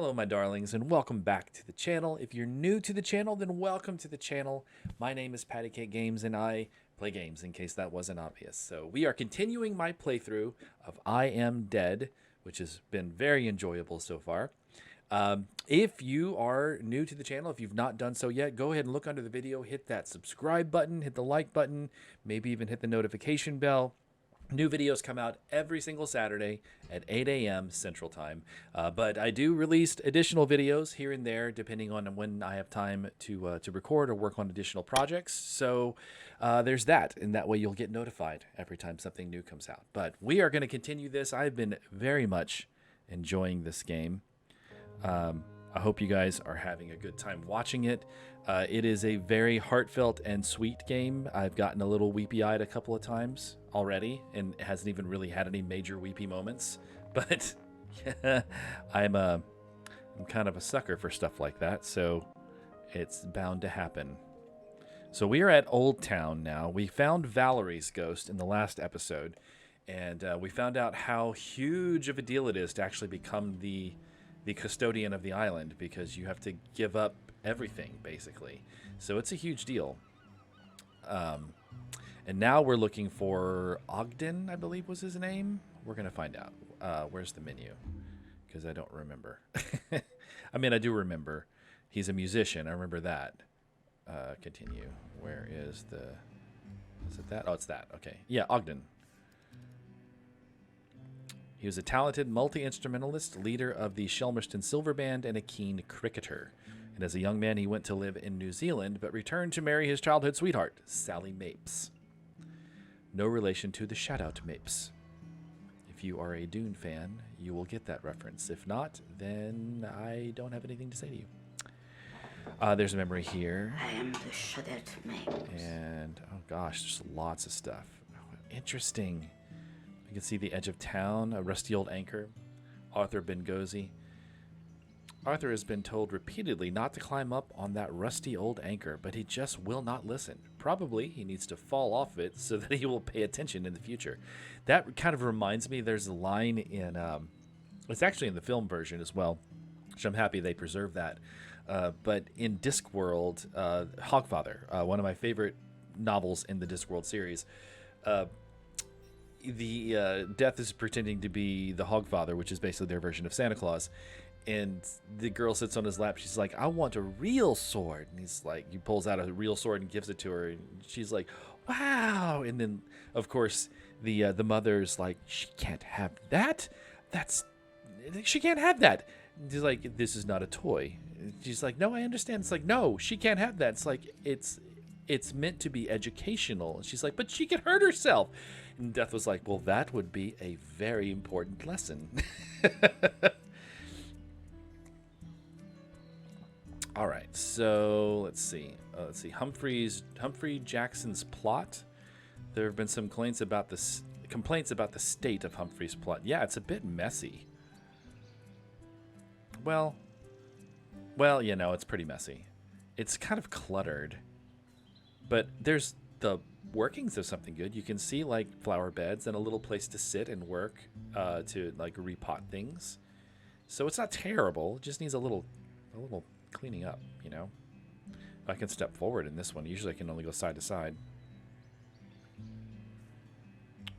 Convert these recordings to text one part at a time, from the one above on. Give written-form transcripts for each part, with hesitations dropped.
Hello, my darlings, and welcome back to the channel. If you're new to the channel, then welcome to the channel. My name is Patty Cake Games, and I play games, in case that wasn't obvious. So we are continuing my playthrough of I Am Dead, which has been very enjoyable so far. If you are new to the channel, if you've not done so yet, go ahead and look under the video, hit that subscribe button, hit the like button, maybe even hit the notification bell. New videos come out every single Saturday at 8 a.m. Central Time. But I do release additional videos here and there, depending on when I have time to record or work on additional projects. So there's that, and that way you'll get notified every time something new comes out. But we are going to continue this. I've been very much enjoying this game. I hope you guys are having a good time watching it. It is a very heartfelt and sweet game. I've gotten a little weepy-eyed a couple of times already, and it hasn't even really had any major weepy moments. But I'm kind of a sucker for stuff like that, so it's bound to happen. So we are at Old Town now. We found Valerie's ghost in the last episode, and we found out how huge of a deal it is to actually become the custodian of the island, because you have to give up everything, basically. So it's a huge deal. And now we're looking for Ogden, I believe was his name. We're going to find out. Where's the menu? Because I don't remember. I mean, I do remember. He's a musician. I remember that. Continue. Where is the... Is it that? Oh, it's that. Okay. Yeah, Ogden. He was a talented multi-instrumentalist, leader of the Shelmerston Silver Band, and a keen cricketer. And as a young man, he went to live in New Zealand, but returned to marry his childhood sweetheart, Sally Mapes. No relation to the Shout-Out Mapes. If you are a Dune fan, you will get that reference. If not, then I don't have anything to say to you. There's a memory here. I am the Shout-Out Mapes. And, oh gosh, there's lots of stuff. Oh, interesting. You can see the edge of town, a rusty old anchor. Arthur Benghazi. Arthur has been told repeatedly not to climb up on that rusty old anchor, but he just will not listen. Probably he needs to fall off it so that he will pay attention in the future. That kind of reminds me, there's a line in, it's actually in the film version as well, which I'm happy they preserved that. But in Discworld, Hogfather, one of my favorite novels in the Discworld series, the Death is pretending to be the Hogfather, which is basically their version of Santa Claus. And the girl sits on his lap. She's like, I want a real sword. And he's like, he pulls out a real sword and gives it to her. And she's like, wow. And then, of course, the mother's like, she can't have that. She can't have that. And he's like, this is not a toy. And she's like, no, I understand. It's like, no, she can't have that. It's like, it's meant to be educational. And she's like, but she could hurt herself. And Death was like, well, that would be a very important lesson. All right, so let's see. Humphrey Jackson's plot. There have been some complaints about the state of Humphrey's plot. Yeah, it's a bit messy. Well, you know, it's pretty messy. It's kind of cluttered, but there's the workings of something good. You can see like flower beds and a little place to sit and work, to like repot things. So it's not terrible. It just needs a little cleaning up, you know. I can step forward in this one. Usually I can only go side to side.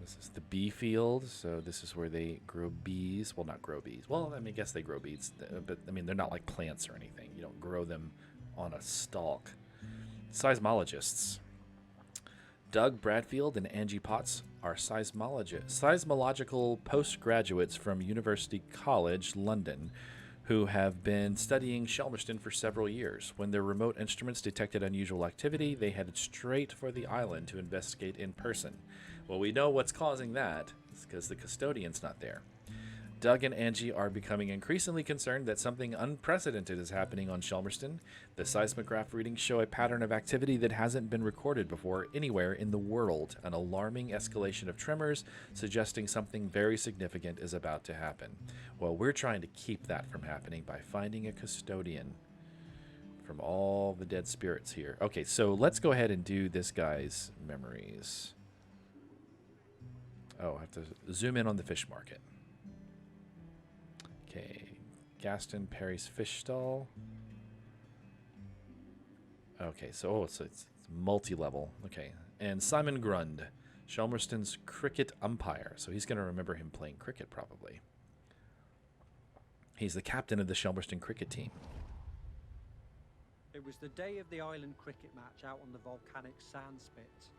This is the bee field, so this is where they grow bees. Well, not grow bees. Well, I mean, I guess they grow bees, but I mean, they're not like plants or anything. You don't grow them on a stalk. Seismologists. Doug Bradfield and Angie Potts are seismological postgraduates from University College, London, who have been studying Shelmerston for several years. When their remote instruments detected unusual activity, they headed straight for the island to investigate in person. Well, we know what's causing that. It's because the custodian's not there. Doug and Angie are becoming increasingly concerned that something unprecedented is happening on Shelmerston. The seismograph readings show a pattern of activity that hasn't been recorded before anywhere in the world, an alarming escalation of tremors suggesting something very significant is about to happen. Well, we're trying to keep that from happening by finding a custodian from all the dead spirits here. Okay, so let's go ahead and do this guy's memories. Oh, I have to zoom in on the fish market. Okay, Gaston Perry's fish stall. Okay, so it's multi-level. Okay, and Simon Grund, Shelmerston's cricket umpire. So he's going to remember him playing cricket probably. He's the captain of the Shelmerston cricket team. It was the day of the island cricket match out on the volcanic sand spit.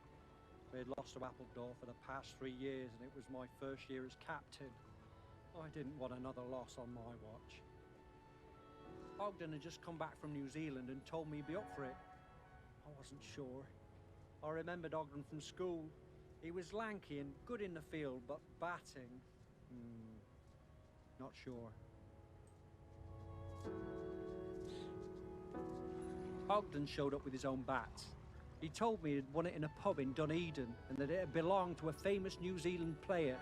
We had lost to Appledore for the past 3 years, and it was my first year as captain. I didn't want another loss on my watch. Ogden had just come back from New Zealand and told me he'd be up for it. I wasn't sure. I remembered Ogden from school. He was lanky and good in the field, but batting... not sure. Ogden showed up with his own bat. He told me he'd won it in a pub in Dunedin and that it had belonged to a famous New Zealand player.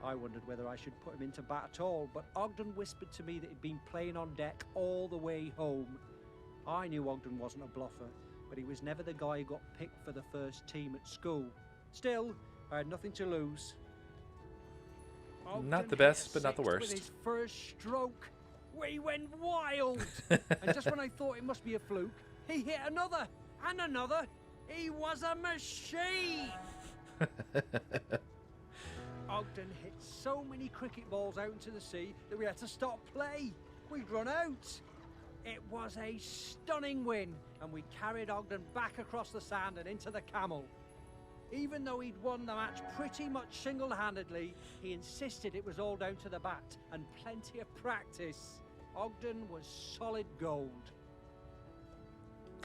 I wondered whether I should put him into bat at all, but Ogden whispered to me that he'd been playing on deck all the way home. I knew Ogden wasn't a bluffer, but he was never the guy who got picked for the first team at school. Still, I had nothing to lose. Ogden Not the best, hit but not the six worst. With his first stroke, we went wild. And just when I thought it must be a fluke, he hit another and another. He was a machine. Ogden hit so many cricket balls out into the sea that we had to stop play. We'd run out. It was a stunning win, and we carried Ogden back across the sand and into the Camel. Even though he'd won the match pretty much single-handedly, he insisted it was all down to the bat and plenty of practice. Ogden was solid gold.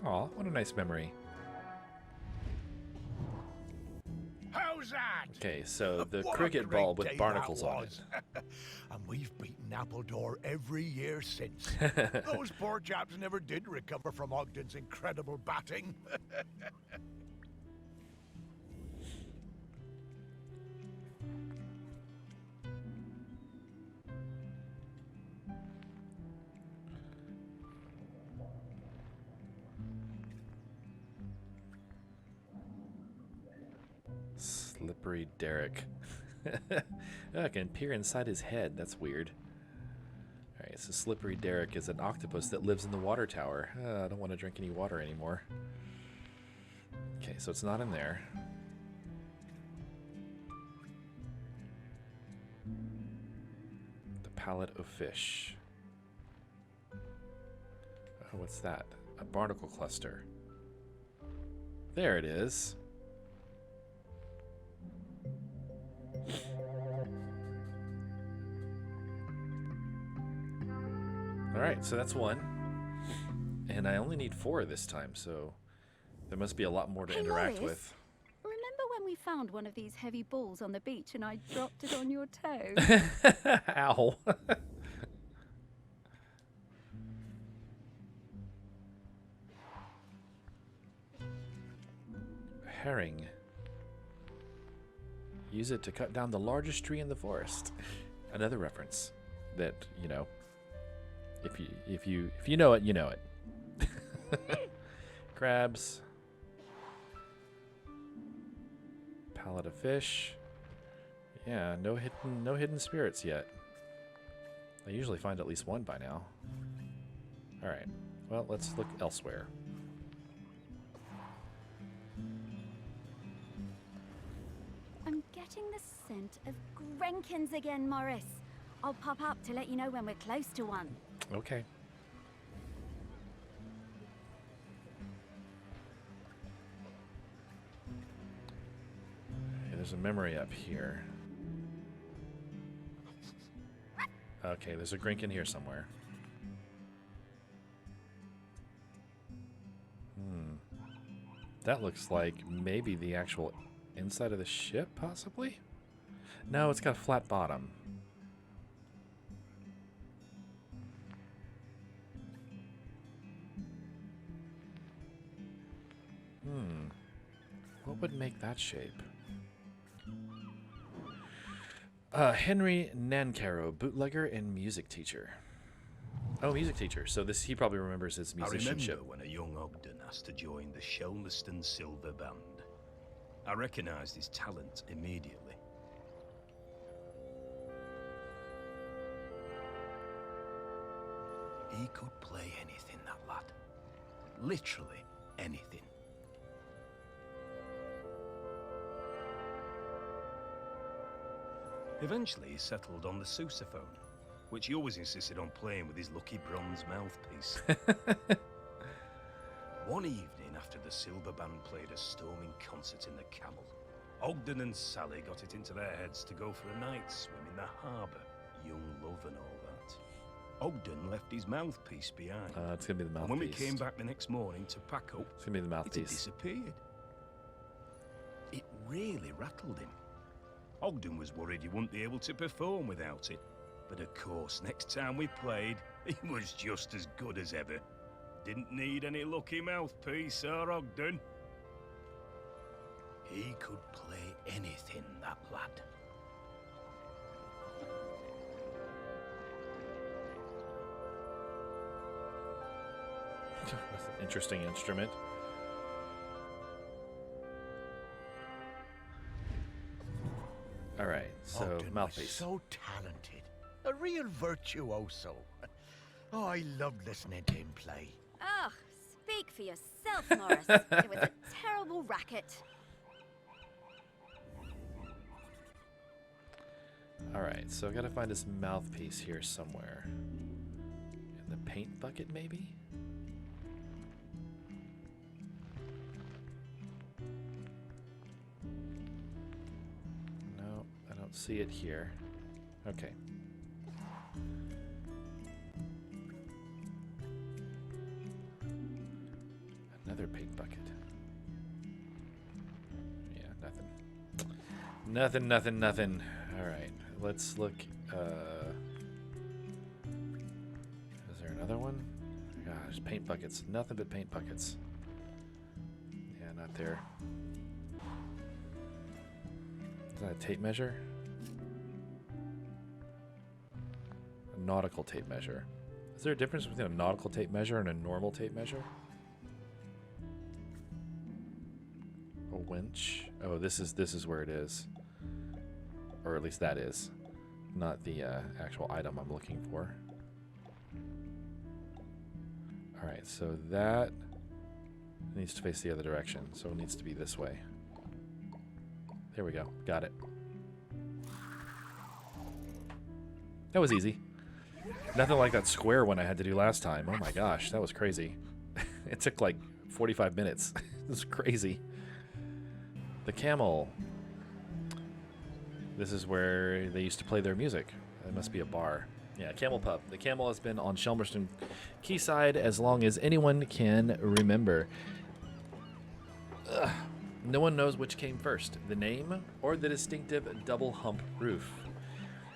Aw, what a nice memory. How's that? Okay, so the What a cricket great ball with day barnacles that on was. it. And we've beaten Appledore every year since. Those poor chaps never did recover from Ogden's incredible batting. Slippery Derrick. Oh, I can peer inside his head. That's weird. Alright, so Slippery Derrick is an octopus that lives in the water tower. I don't want to drink any water anymore. Okay, so it's not in there. The palette of fish. Oh, what's that? A barnacle cluster. There it is. Alright, so that's one. And I only need 4 this time, so there must be a lot more to interact Morris, with. remember when we found one of these heavy balls on the beach and I dropped it on your toe? Ow. Herring. Use it to cut down the largest tree in the forest. Another reference that, you know, if you know it, you know it. Crabs. Palette of fish. Yeah, no hidden spirits yet. I usually find at least one by now. All right. Well, let's look elsewhere. I'm getting the scent of Grenkins again, Morris. I'll pop up to let you know when we're close to one. Okay. Okay, there's a memory up here. Okay, there's a Grinkin here somewhere. That looks like maybe the actual inside of the ship, possibly? No, it's got a flat bottom. What would make that shape? Henry Nancaro, bootlegger and music teacher. Oh, music teacher. So this, he probably remembers his musicianship. I remember when a young Ogden asked to join the Shelmerston Silver Band. I recognised his talent immediately. He could play anything, that lad. Literally anything. Eventually, he settled on the sousaphone, which he always insisted on playing with his lucky bronze mouthpiece. One evening, after the Silver Band played a storming concert in the Camel, Ogden and Sally got it into their heads to go for a night swim in the harbour. Young love and all that. Ogden left his mouthpiece behind. It's going to be the mouthpiece. And when we came back the next morning to pack up, It's going to be the it had mouthpiece. disappeared. It really rattled him. Ogden was worried he wouldn't be able to perform without it. But of course, next time we played, he was just as good as ever. Didn't need any lucky mouthpiece, Sir Ogden. He could play anything, that lad. That's an interesting instrument. All right, so Ogden was mouthpiece. so talented. A real virtuoso. Oh, I loved listening to him play. Ugh, speak for yourself, Morris. It was a terrible racket. All right, so I got to find this mouthpiece here somewhere. In the paint bucket, maybe? No, I don't see it here. Okay. Another paint bucket. Yeah, nothing. Nothing. All right, let's look. Is there another one? Gosh, paint buckets. Nothing but paint buckets. Yeah, not there. Is that a tape measure? A nautical tape measure. Is there a difference between a nautical tape measure and a normal tape measure? A winch. Oh, this is where it is. Or at least that is. Not the actual item I'm looking for. Alright, so that needs to face the other direction. So it needs to be this way. There we go. Got it. That was easy. Nothing like that square one I had to do last time. Oh my gosh, that was crazy. It took like 45 minutes. It was crazy. The Camel. This is where they used to play their music. It must be a bar. Yeah, Camel Pub. The Camel has been on Shelmerston Quayside as long as anyone can remember. Ugh. No one knows which came first, the name or the distinctive double hump roof.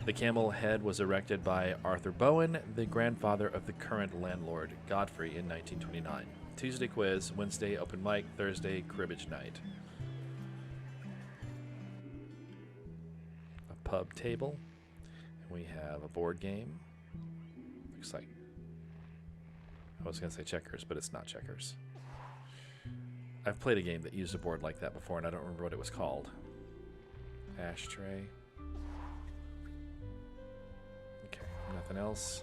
The Camel Head was erected by Arthur Bowen, the grandfather of the current landlord, Godfrey, in 1929. Tuesday quiz, Wednesday open mic, Thursday cribbage night. A pub table. And we have a board game. Looks like, I was going to say checkers, but it's not checkers. I've played a game that used a board like that before, and I don't remember what it was called. Ashtray. Okay, nothing else.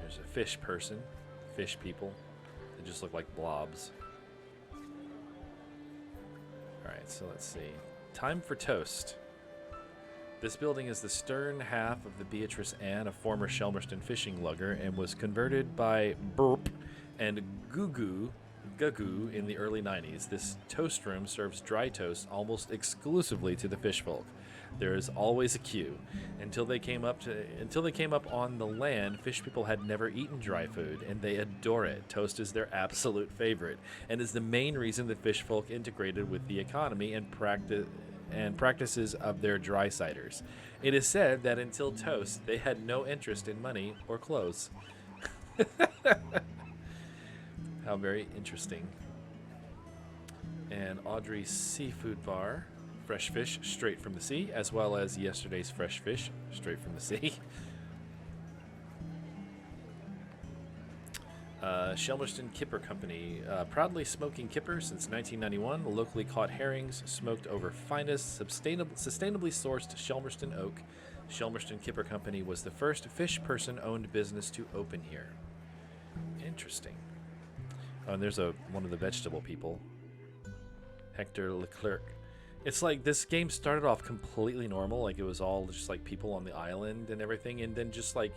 There's a fish person. Fish people. They just look like blobs. Alright, so let's see. Time for toast. This building is the stern half of the Beatrice Anne, a former Shelmerston fishing lugger, and was converted by Burp and Gugu in the early 90s. This toast room serves dry toast almost exclusively to the fish folk. There is always a queue. Until they came up on the land, fish people had never eaten dry food, and they adore it. Toast is their absolute favorite, and is the main reason the fish folk integrated with the economy and practices of their dry siders. It is said that until toast, they had no interest in money or clothes. How very interesting. And Audrey's Seafood Bar. Fresh fish straight from the sea, as well as yesterday's fresh fish straight from the sea. Shelmerston Kipper Company, proudly smoking kipper since 1991. Locally caught herrings, smoked over finest, sustainably sourced Shelmerston oak, Shelmerston Kipper Company was the first fish person-owned business to open here. Interesting. Oh, and there's one of the vegetable people. Hector Leclerc. It's like this game started off completely normal, like it was all just like people on the island and everything, and then just like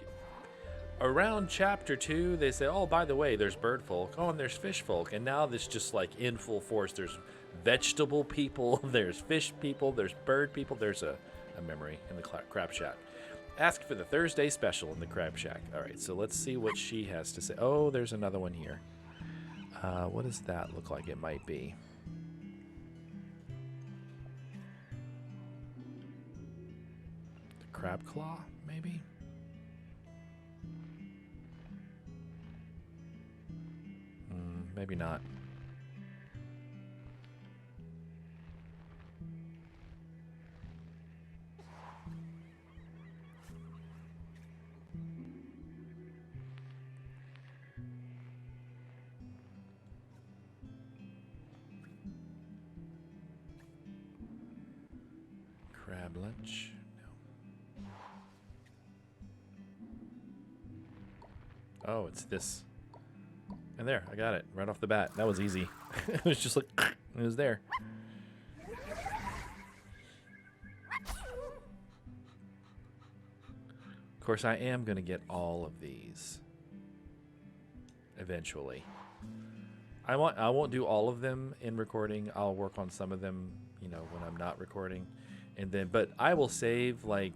around chapter 2 they say, oh, by the way, there's bird folk, oh, and there's fish folk, and now this just like in full force. There's vegetable people, there's fish people, there's bird people. There's a memory in the crab shack. Ask for the Thursday special in the crab shack. All right, so let's see what she has to say. Oh, there's another one here. What does that look like? It might be crab claw, maybe? Maybe not. Crab lunch. Oh, it's this. And there, I got it right off the bat. That was easy. It was just like, it was there. Of course, I am going to get all of these eventually. I won't do all of them in recording. I'll work on some of them, you know, when I'm not recording. And then, but I will save, like,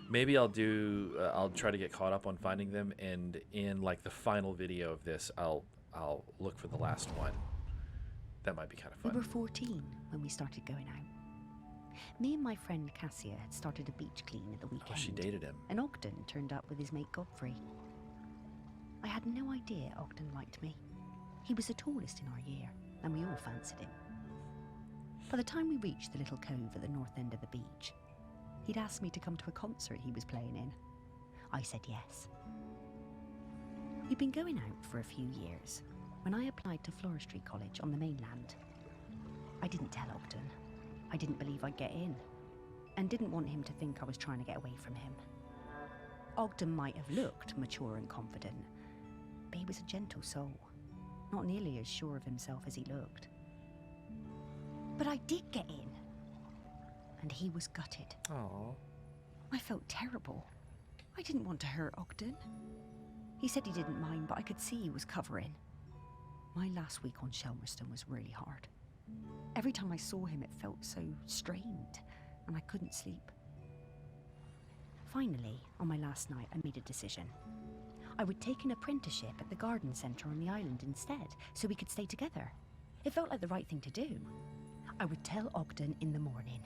maybe I'll try to get caught up on finding them, and in like the final video of this, I'll look for the last one. That might be kind of fun. We were 14 when we started going out. Me and my friend Cassia had started a beach clean at the weekend. Oh, she dated him. And Ogden turned up with his mate Godfrey. I had no idea Ogden liked me. He was the tallest in our year, and we all fancied him. By the time we reached the little cove at the north end of the beach, he'd asked me to come to a concert he was playing in. I said yes. We'd been going out for a few years when I applied to Floristry College on the mainland. I didn't tell Ogden. I didn't believe I'd get in, and didn't want him to think I was trying to get away from him. Ogden might have looked mature and confident, but he was a gentle soul, not nearly as sure of himself as he looked. But I did get in, and he was gutted. Aww. I felt terrible. I didn't want to hurt Ogden. He said he didn't mind, but I could see he was covering. My last week on Shelmerston was really hard. Every time I saw him, it felt so strained, and I couldn't sleep. Finally, on my last night, I made a decision. I would take an apprenticeship at the garden centre on the island instead, so we could stay together. It felt like the right thing to do. I would tell Ogden in the morning.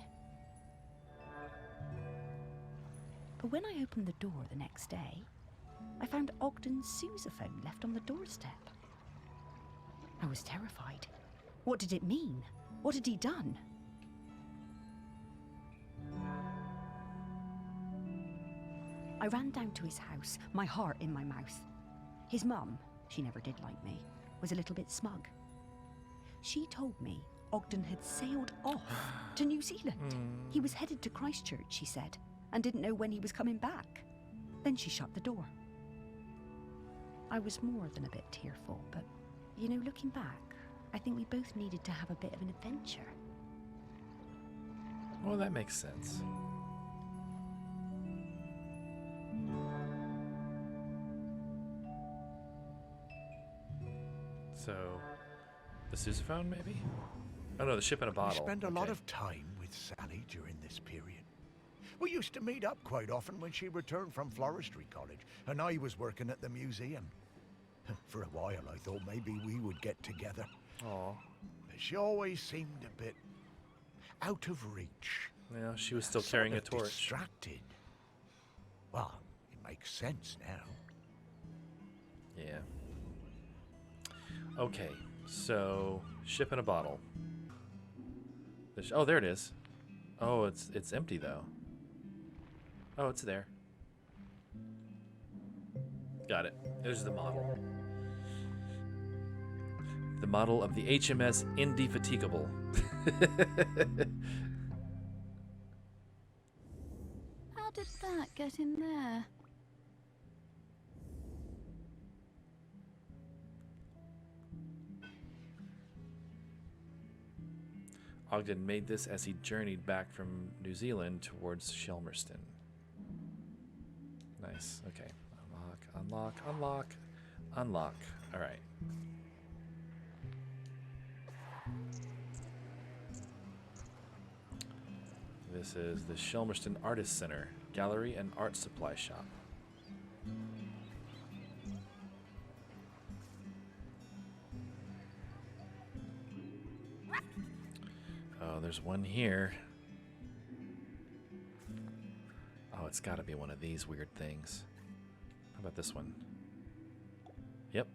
But when I opened the door the next day, I found Ogden's sousaphone left on the doorstep. I was terrified. What did it mean? What had he done? I ran down to his house, my heart in my mouth. His mum, she never did like me, was a little bit smug. She told me Ogden had sailed off to New Zealand. He was headed to Christchurch, she said, and didn't know when he was coming back. Then she shut the door. I was more than a bit tearful, but, you know, looking back, I think we both needed to have a bit of an adventure. Well, that makes sense. So, the sousaphone, maybe? Oh no, the ship in a bottle. We spent a lot Okay. of time with Sally during this period. We used to meet up quite often when she returned from Floristry College, and I was working at the museum. For a while, I thought maybe we would get together. Aw. But she always seemed a bit out of reach. Yeah, she was still Sort carrying a of torch. Distracted. Well, it makes sense now. Yeah. Okay, so ship in a bottle. Oh, there it is. Oh, it's empty though. Oh, it's there. Got it. There's the model. The model of the HMS Indefatigable. How did get in there? Ogden made this as he journeyed back from New Zealand towards Shelmerston. Nice. Okay. Unlock, unlock, unlock, unlock. All right. This is the Shelmerston Artist Center, gallery and art supply shop. Oh, there's one here. Oh, it's got to be one of these weird things. How about this one? Yep.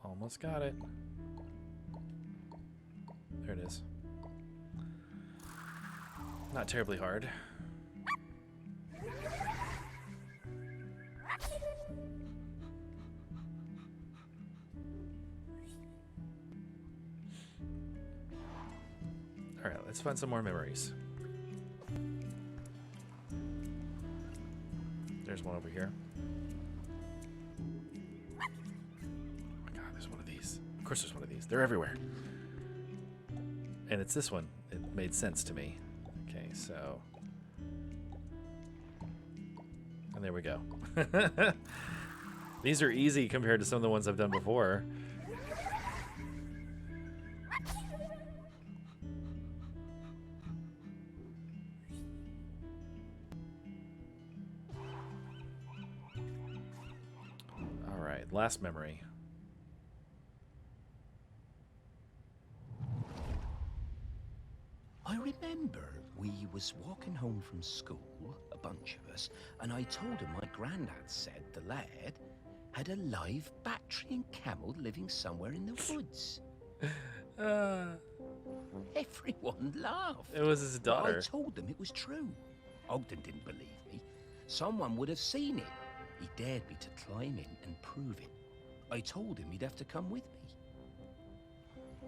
Almost got it. There it is. Not terribly hard. All right, let's find some more memories. There's one over here. Of course there's one of these. They're everywhere. And it's this one. It made sense to me. Okay, so... And there we go. These are easy compared to some of the ones I've done before. All right, last memory. I remember we was walking home from school, a bunch of us, and I told him my granddad said the lad had a live Bactrian camel living somewhere in the woods. Everyone laughed. It was his daughter. I told them it was true. Ogden didn't believe me. Someone would have seen it. He dared me to climb in and prove it. I told him he'd have to come with me.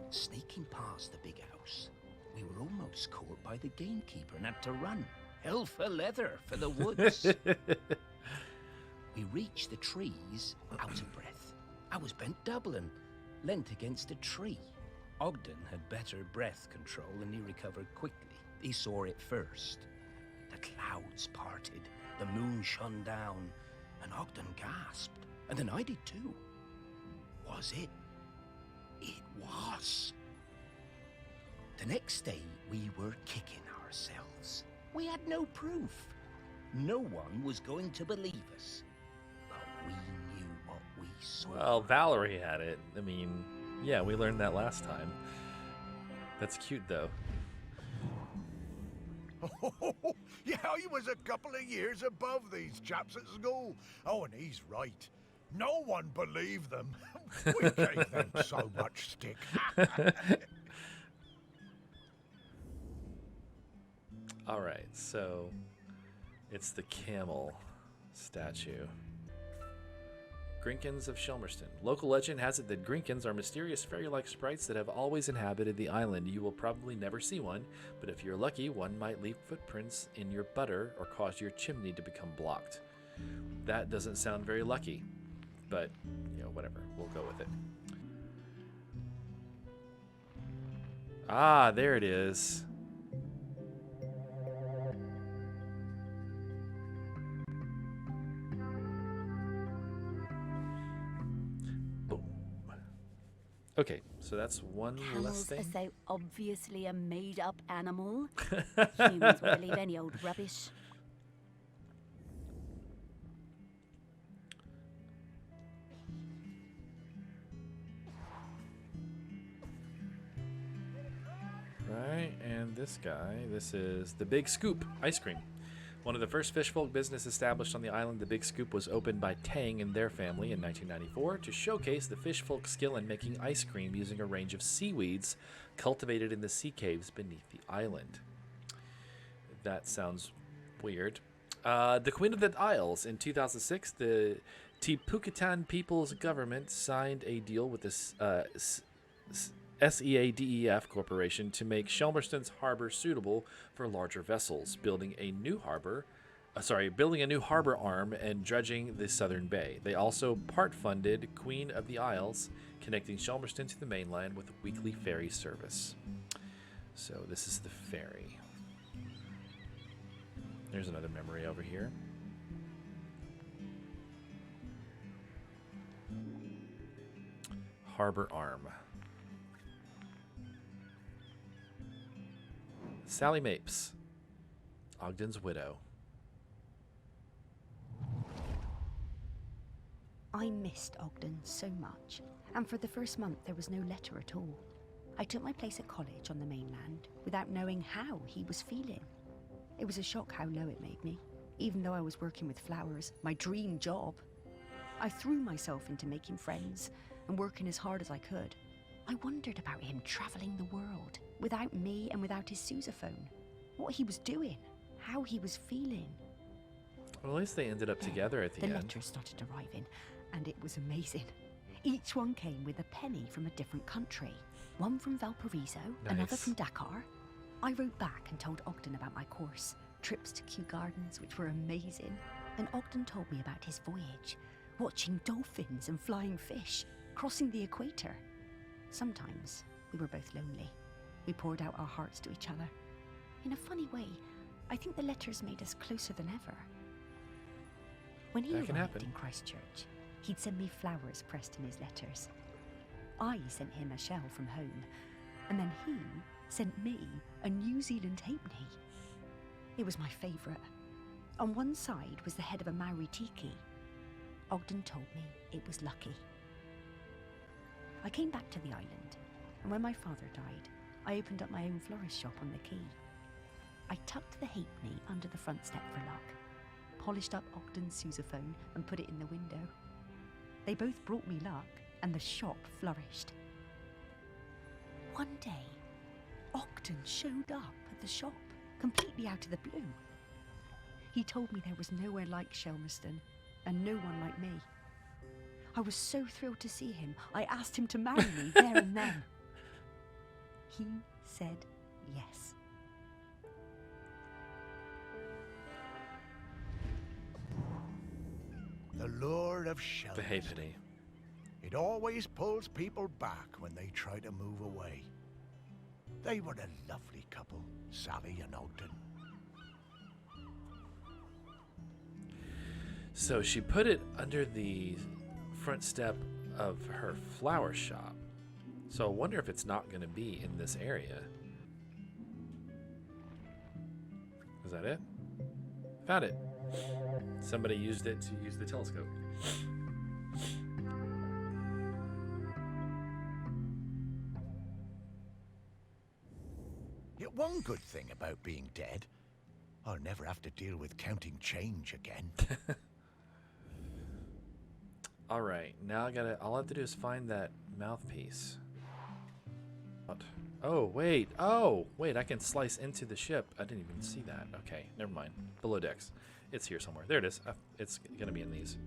Sneaking past the big house, we were almost caught by the gamekeeper and had to run. Hell for leather for the woods. We reached the trees out of breath. I was bent double and leant against a tree. Ogden had better breath control and he recovered quickly. He saw it first. The clouds parted, the moon shone down, and Ogden gasped. And then I did too. Was it? It was. The next day, we were kicking ourselves. We had no proof. No one was going to believe us. But we knew what we saw. Well, Valerie had it. I mean, yeah, we learned that last time. That's cute, though. Yeah, he was a couple of years above these chaps at school. Oh, and he's right. No one believed them. We gave them so much stick. All right, so it's the camel statue. Grinkins of Shelmerston. Local legend has it that Grinkins are mysterious fairy-like sprites that have always inhabited the island. You will probably never see one, but if you're lucky, one might leave footprints in your butter or cause your chimney to become blocked. That doesn't sound very lucky, but, you know, whatever. We'll go with it. Ah, there it is. Okay, so that's one less Camels thing. are so obviously a made-up animal. Humans will believe any old rubbish. Right, and this guy, this is the Big Scoop ice cream. One of the first fishfolk business established on the island, the Big Scoop, was opened by Tang and their family in 1994 to showcase the fishfolk skill in making ice cream using a range of seaweeds cultivated in the sea caves beneath the island. That sounds weird. The Queen of the Isles. In 2006, the Tipukatan People's Government signed a deal with the SEADEF Corporation to make Shelmerston's harbor suitable for larger vessels, building a new harbor arm and dredging the southern bay. They also part-funded Queen of the Isles, connecting Shelmerston to the mainland with a weekly ferry service. So this is the ferry. There's another memory over here. Harbor arm. Sally Mapes, Ogden's widow. I missed Ogden so much, and for the first month there was no letter at all. I took my place at college on the mainland without knowing how he was feeling. It was a shock how low it made me, even though I was working with flowers, my dream job. I threw myself into making friends and working as hard as I could. I wondered about him travelling the world, without me and without his sousaphone. What he was doing, how he was feeling. Well, at least they ended up together at the end. The letters started arriving, and it was amazing. Each one came with a penny from a different country. One from Valparaiso, another from Dakar. I wrote back and told Ogden about my course, trips to Kew Gardens, which were amazing. And Ogden told me about his voyage, watching dolphins and flying fish, crossing the equator. Sometimes we were both lonely. We poured out our hearts to each other. In a funny way, I think the letters made us closer than ever. When he arrived in Christchurch, he'd send me flowers pressed in his letters. I sent him a shell from home, and then he sent me a New Zealand halfpenny. It was my favourite. On one side was the head of a Maori tiki. Ogden told me it was lucky. I came back to the island, and when my father died, I opened up my own florist shop on the quay. I tucked the halfpenny under the front step for luck, polished up Ogden's sousaphone and put it in the window. They both brought me luck, and the shop flourished. One day, Ogden showed up at the shop, completely out of the blue. He told me there was nowhere like Shelmerston, and no one like me. I was so thrilled to see him, I asked him to marry me there and then. He said yes. The lure of Shelmerston. The halfpenny. It always pulls people back when they try to move away. They were a lovely couple, Sally and Ogden. So she put it under the front step of her flower shop. So I wonder if it's not going to be in this area. Is that it? Found it. Somebody used it to use the telescope. Yet one good thing about being dead, I'll never have to deal with counting change again. All right, now all I have to do is find that mouthpiece. What? Oh, wait, I can slice into the ship. I didn't even see that. Okay, never mind. Below decks. It's here somewhere. There it is. It's gonna be in these.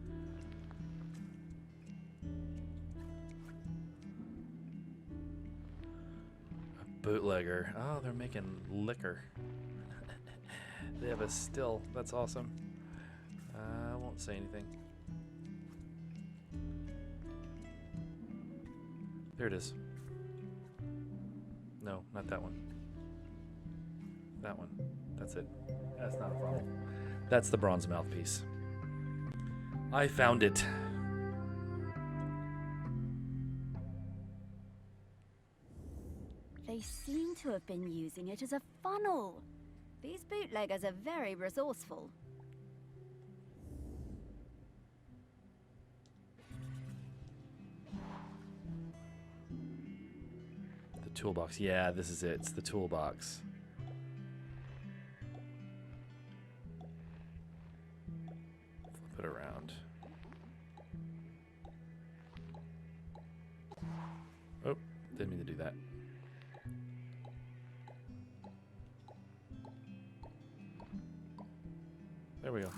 A bootlegger. Oh, they're making liquor. They have a still. That's awesome. I won't say anything. There it is. No, not that one. That one. That's it. That's not a problem. That's the bronze mouthpiece. I found it. They seem to have been using it as a funnel. These bootleggers are very resourceful. The toolbox. Yeah, this is it. It's the toolbox. it around. Oh, didn't mean to do that. There we go.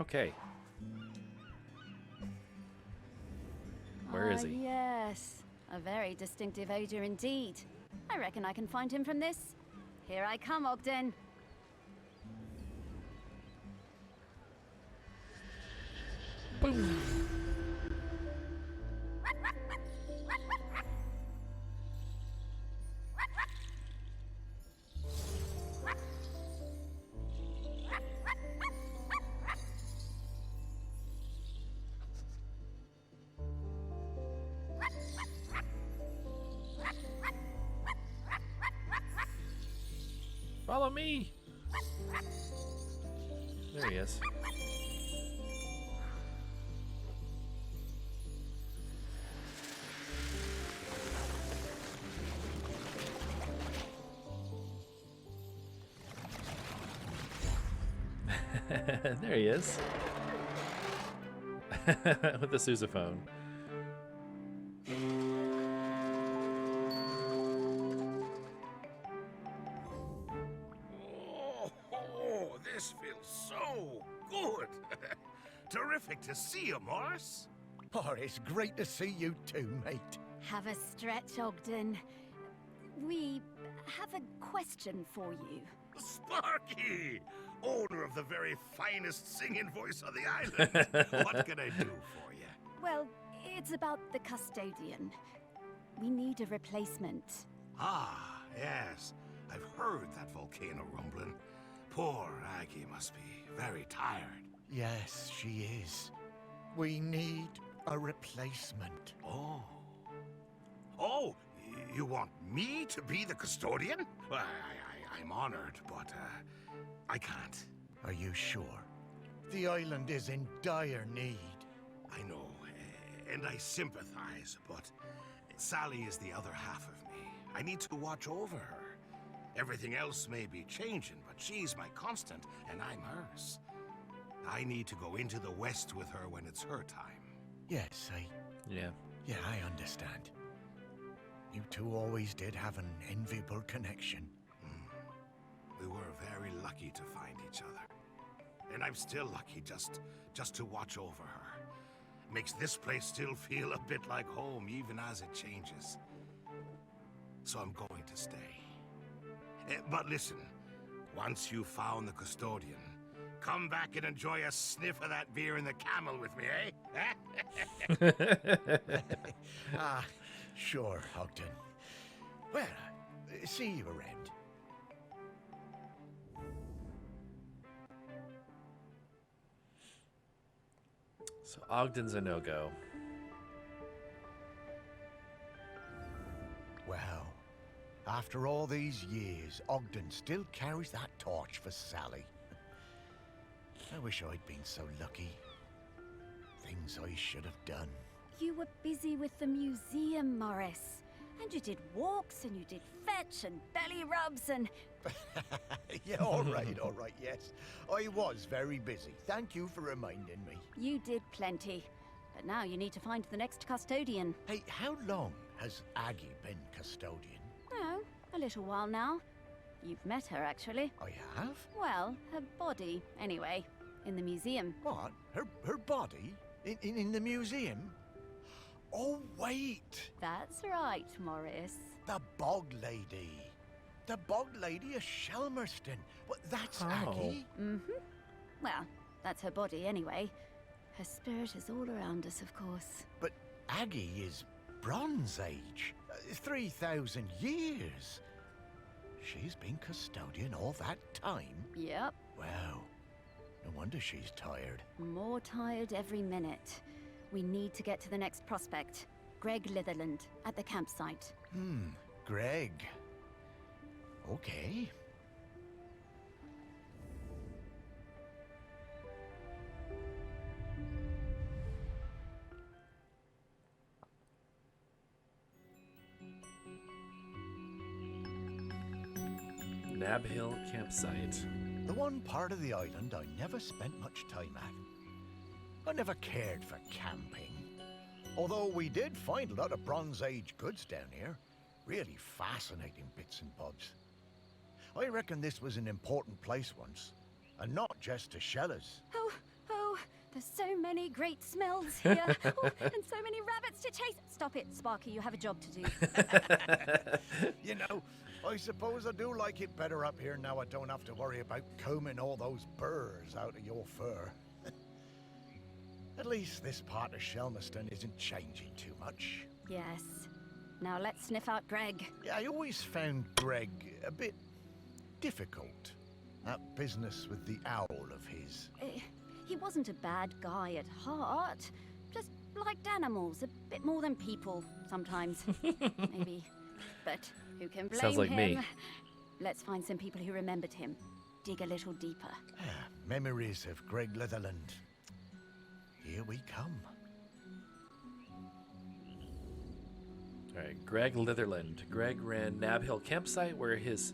Okay. Where is he? Yes, a very distinctive odor indeed. I reckon I can find him from this. Here I come, Ogden. Boom. Follow me. There he is. There he is. With the sousaphone. Oh, this feels so good. Terrific to see you, Morris. Oh, it's great to see you too, mate. Have a stretch, Ogden. We have a question for you. Sparky, owner of the very finest singing voice on the island. What can I do for you? Well, it's about the custodian. We need a replacement. Ah, yes. I've heard that volcano rumbling. Poor Aggie must be very tired. Yes, she is. We need a replacement. Oh. Oh, you want me to be the custodian? Well, I'm honored, but I can't. Are you sure? The island is in dire need. I know, and I sympathize, but Sally is the other half of me. I need to watch over her. Everything else may be changing, but she's my constant, and I'm hers. I need to go into the West with her when it's her time. Yes, Yeah. I understand. You two always did have an enviable connection. We were very lucky to find each other. And I'm still lucky just to watch over her. Makes this place still feel a bit like home, even as it changes. So I'm going to stay. But listen, once you've found the custodian, come back and enjoy a sniff of that beer in the Camel with me, eh? Ah, sure, Ogden. Well, see you around. So Ogden's a no-go. Well, after all these years, Ogden still carries that torch for Sally. I wish I'd been so lucky. Things I should have done. You were busy with the museum, Morris. And you did walks, and you did fetch, and belly rubs, and... Yeah, all right, yes. I was very busy. Thank you for reminding me. You did plenty. But now you need to find the next custodian. Hey, how long has Aggie been custodian? Oh, a little while now. You've met her, actually. I have? Well, her body, anyway. In the museum. What? Her body? In the museum? Oh, wait! That's right, Morris. The Bog Lady. The Bog Lady of Shelmerston. Well, that's Aggie. Mm-hmm. Well, that's her body anyway. Her spirit is all around us, of course. But Aggie is Bronze Age. 3,000 years. She's been custodian all that time? Yep. Wow. No wonder she's tired. More tired every minute. We need to get to the next prospect. Greg Litherland, at the campsite. Greg. Okay. Nab Hill campsite. The one part of the island I never spent much time at. I never cared for camping. Although we did find a lot of Bronze Age goods down here. Really fascinating bits and bobs. I reckon this was an important place once. And not just to shellers. Oh, there's so many great smells here. Oh, and so many rabbits to chase. Stop it, Sparky, you have a job to do. You know, I suppose I do like it better up here now I don't have to worry about combing all those burrs out of your fur. At least this part of Shelmerston isn't changing too much. Yes. Now let's sniff out Greg. Yeah, I always found Greg a bit difficult. That business with the owl of his. He wasn't a bad guy at heart. Just liked animals a bit more than people sometimes. Maybe. But who can blame Sounds like him? me. Let's find some people who remembered him. Dig a little deeper. Memories of Greg Litherland. Here we come. All right, Greg Litherland. Greg ran Nab Hill campsite where his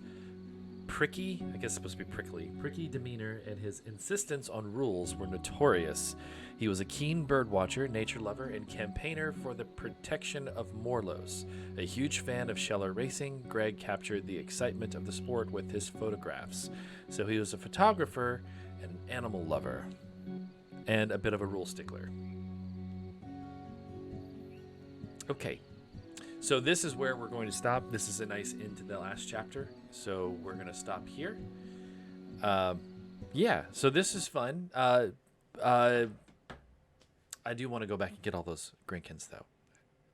pricky, I guess it's supposed to be pricky demeanor and his insistence on rules were notorious. He was a keen bird watcher, nature lover, and campaigner for the protection of Morlos. A huge fan of Scheller racing, Greg captured the excitement of the sport with his photographs. So he was a photographer and an animal lover, and a bit of a rule stickler. Okay. So this is where we're going to stop. This is a nice end to the last chapter. So we're going to stop here. Yeah, so this is fun. I do want to go back and get all those Grinkins, though.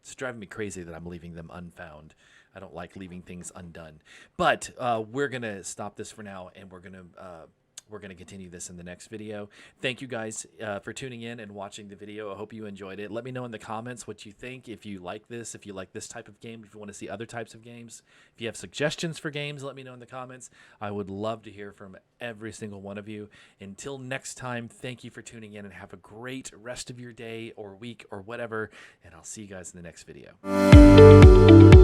It's driving me crazy that I'm leaving them unfound. I don't like leaving things undone. But we're going to stop this for now, and we're going to continue this in the next video. Thank you guys for tuning in and watching the video. I hope you enjoyed it. Let me know in the comments what you think. If you like this, if you like this type of game, if you want to see other types of games, if you have suggestions for games, let me know in the comments. I would love to hear from every single one of you. Until next time, thank you for tuning in and have a great rest of your day or week or whatever. And I'll see you guys in the next video.